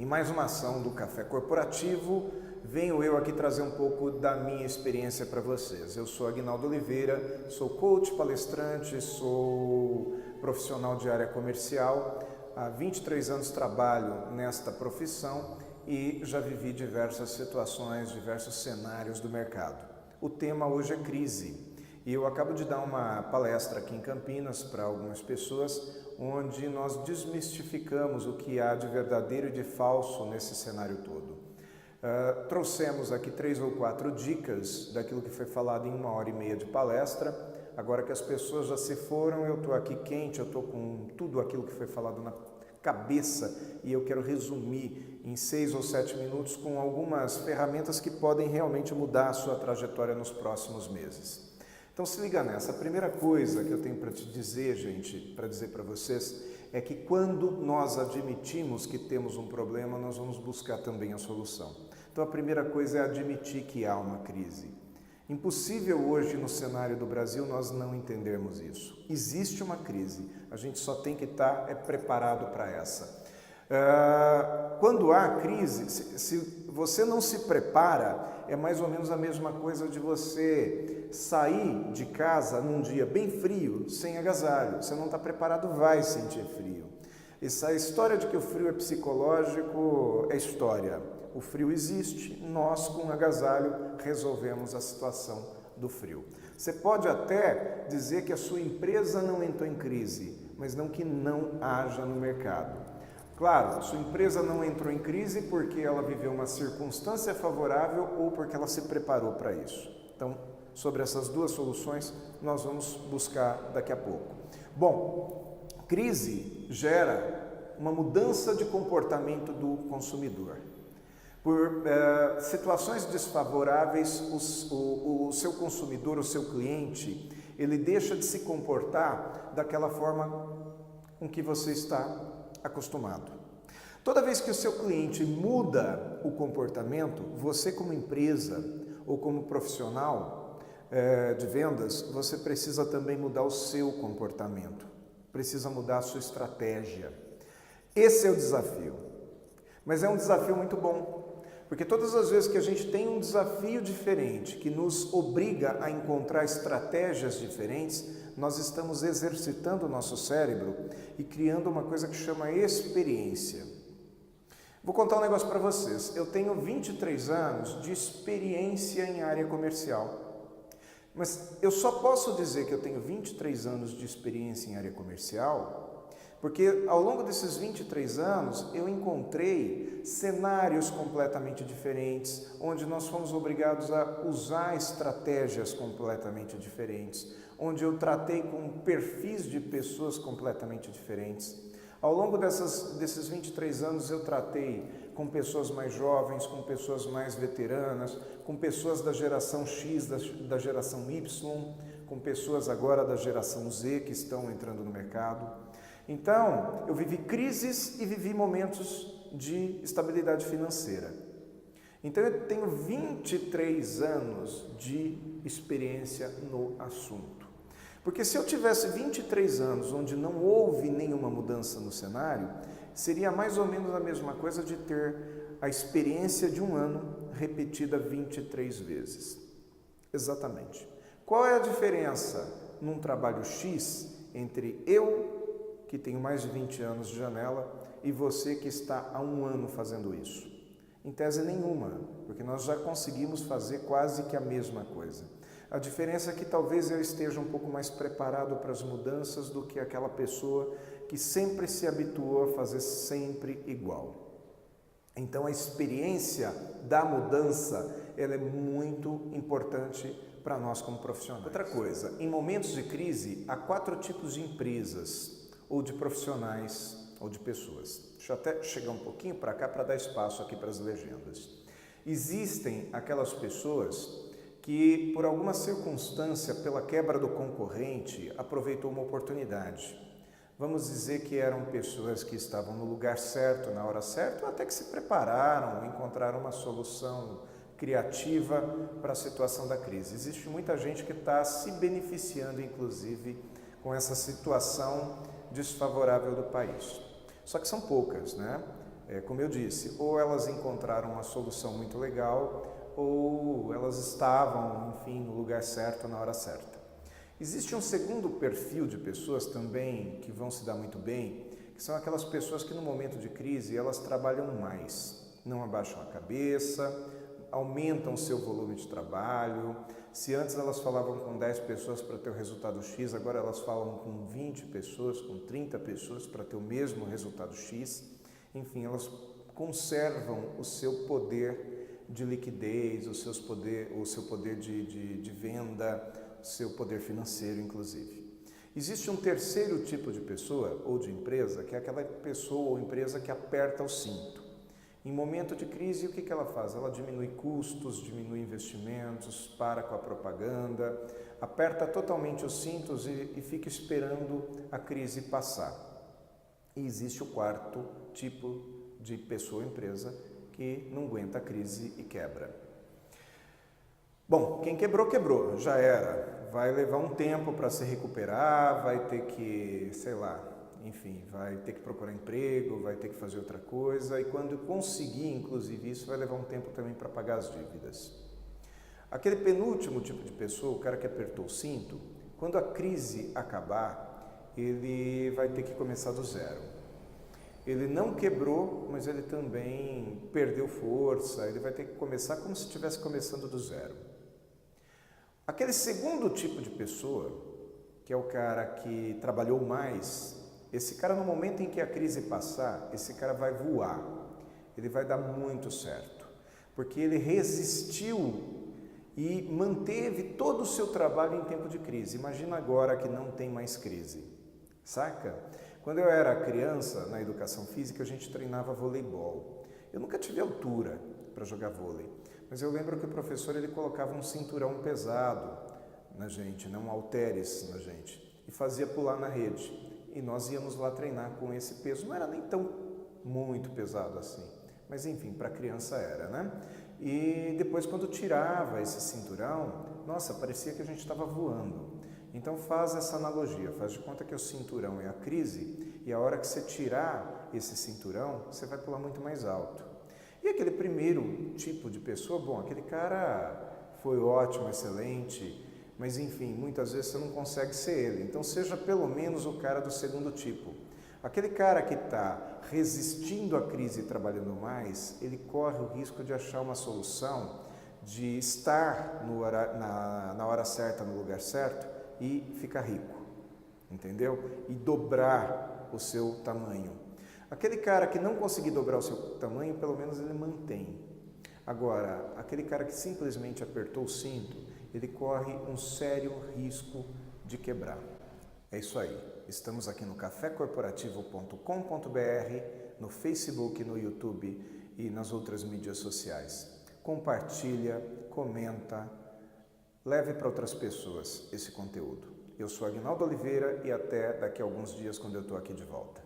Em mais uma ação do Café Corporativo, venho eu aqui trazer um pouco da minha experiência para vocês. Eu sou Aguinaldo Oliveira, sou coach, palestrante, sou profissional de área comercial. Há 23 anos trabalho nesta profissão e já vivi diversas situações, diversos cenários do mercado. O tema hoje é crise. E eu acabo de dar uma palestra aqui em Campinas para algumas pessoas, onde nós desmistificamos o que há de verdadeiro e de falso nesse cenário todo. Trouxemos aqui 3 ou 4 dicas daquilo que foi falado em 1h30 de palestra. Agora que as pessoas já se foram, eu estou aqui quente, eu estou com tudo aquilo que foi falado na cabeça e eu quero resumir em 6 ou 7 minutos com algumas ferramentas que podem realmente mudar a sua trajetória nos próximos meses. Então se liga nessa, a primeira coisa que eu tenho para te dizer, gente, para dizer para vocês, é que quando nós admitimos que temos um problema, nós vamos buscar também a solução. Então a primeira coisa é admitir que há uma crise. Impossível hoje no cenário do Brasil nós não entendermos isso. Existe uma crise, a gente só tem que estar preparado para essa. Quando há crise, se você não se prepara, é mais ou menos a mesma coisa de você sair de casa num dia bem frio, sem agasalho. Você não está preparado, vai sentir frio. Essa história de que o frio é psicológico é história. O frio existe, nós com agasalho resolvemos a situação do frio. Você pode até dizer que a sua empresa não entrou em crise, mas não que não haja no mercado. Claro, sua empresa não entrou em crise porque ela viveu uma circunstância favorável ou porque ela se preparou para isso. Então, sobre essas duas soluções, nós vamos buscar daqui a pouco. Bom, crise gera uma mudança de comportamento do consumidor. Por situações desfavoráveis, o seu consumidor, o seu cliente, ele deixa de se comportar daquela forma com que você está acostumado. Toda vez que o seu cliente muda o comportamento, você como empresa ou como profissional de vendas, você precisa também mudar o seu comportamento, precisa mudar a sua estratégia. Esse é o desafio, mas é um desafio muito bom, porque todas as vezes que a gente tem um desafio diferente, que nos obriga a encontrar estratégias diferentes, nós estamos exercitando o nosso cérebro e criando uma coisa que chama experiência. Vou contar um negócio para vocês. Eu tenho 23 anos de experiência em área comercial. Mas eu só posso dizer que eu tenho 23 anos de experiência em área comercial porque ao longo desses 23 anos eu encontrei cenários completamente diferentes, onde nós fomos obrigados a usar estratégias completamente diferentes, onde eu tratei com perfis de pessoas completamente diferentes. Ao longo desses 23 anos eu tratei com pessoas mais jovens, com pessoas mais veteranas, com pessoas da geração X, da geração Y, com pessoas agora da geração Z que estão entrando no mercado. Então, eu vivi crises e vivi momentos de estabilidade financeira. Então, eu tenho 23 anos de experiência no assunto. Porque se eu tivesse 23 anos onde não houve nenhuma mudança no cenário, seria mais ou menos a mesma coisa de ter a experiência de um ano repetida 23 vezes. Exatamente. Qual é a diferença num trabalho X entre eu, que tenho mais de 20 anos de janela, e você que está há um ano fazendo isso? Em tese nenhuma, porque nós já conseguimos fazer quase que a mesma coisa. A diferença é que talvez eu esteja um pouco mais preparado para as mudanças do que aquela pessoa que sempre se habituou a fazer sempre igual. Então a experiência da mudança, ela é muito importante para nós como profissionais. Outra coisa, em momentos de crise, há 4 tipos de empresas, ou de profissionais, ou de pessoas. Deixa eu até chegar um pouquinho para cá para dar espaço aqui para as legendas. Existem aquelas pessoas que, por alguma circunstância, pela quebra do concorrente, aproveitou uma oportunidade. Vamos dizer que eram pessoas que estavam no lugar certo, na hora certa, ou até que se prepararam, encontraram uma solução criativa para a situação da crise. Existe muita gente que está se beneficiando, inclusive, com essa situação desfavorável do país. Só que são poucas, né? Como eu disse, ou elas encontraram uma solução muito legal, ou elas estavam, enfim, no lugar certo na hora certa. Existe um segundo perfil de pessoas também que vão se dar muito bem, que são aquelas pessoas que no momento de crise elas trabalham mais, não abaixam a cabeça, aumentam o seu volume de trabalho. Se antes elas falavam com 10 pessoas para ter o resultado X, agora elas falam com 20 pessoas, com 30 pessoas para ter o mesmo resultado X. Enfim, elas conservam o seu poder de liquidez, o seu poder de venda, o seu poder financeiro, inclusive. Existe um terceiro tipo de pessoa ou de empresa, que é aquela pessoa ou empresa que aperta o cinto. Em momento de crise, o que ela faz? Ela diminui custos, diminui investimentos, para com a propaganda, aperta totalmente os cintos e fica esperando a crise passar. E existe o quarto tipo de pessoa ou empresa que não aguenta a crise e quebra. Bom, quem quebrou, quebrou, já era. Vai levar um tempo para se recuperar, vai ter que, sei lá, enfim, vai ter que procurar emprego, vai ter que fazer outra coisa e quando conseguir, inclusive, isso vai levar um tempo também para pagar as dívidas. Aquele penúltimo tipo de pessoa, o cara que apertou o cinto, quando a crise acabar, ele vai ter que começar do zero. Ele não quebrou, mas ele também perdeu força, ele vai ter que começar como se estivesse começando do zero. Aquele segundo tipo de pessoa, que é o cara que trabalhou mais, esse cara no momento em que a crise passar, esse cara vai voar, ele vai dar muito certo, porque ele resistiu e manteve todo o seu trabalho em tempo de crise. Imagina agora que não tem mais crise, saca? Quando eu era criança, na educação física, a gente treinava voleibol. Eu nunca tive altura para jogar vôlei, mas eu lembro que o professor ele colocava um cinturão pesado na gente, não halteres na gente, e fazia pular na rede. E nós íamos lá treinar com esse peso. Não era nem tão muito pesado assim, mas enfim, para criança era, né? E depois quando tirava esse cinturão, nossa, parecia que a gente estava voando. Então faz essa analogia, faz de conta que o cinturão é a crise e a hora que você tirar esse cinturão, você vai pular muito mais alto. E aquele primeiro tipo de pessoa, bom, aquele cara foi ótimo, excelente, mas enfim, muitas vezes você não consegue ser ele. Então seja pelo menos o cara do segundo tipo. Aquele cara que está resistindo à crise e trabalhando mais, ele corre o risco de achar uma solução, de estar na hora certa, no lugar certo e ficar rico, entendeu? E dobrar o seu tamanho. Aquele cara que não conseguir dobrar o seu tamanho, pelo menos ele mantém. Agora, aquele cara que simplesmente apertou o cinto, ele corre um sério risco de quebrar. É isso aí. Estamos aqui no cafécorporativo.com.br, no Facebook, no YouTube e nas outras mídias sociais. Compartilha, comenta, leve para outras pessoas esse conteúdo. Eu sou Aguinaldo Oliveira e até daqui a alguns dias quando eu estou aqui de volta.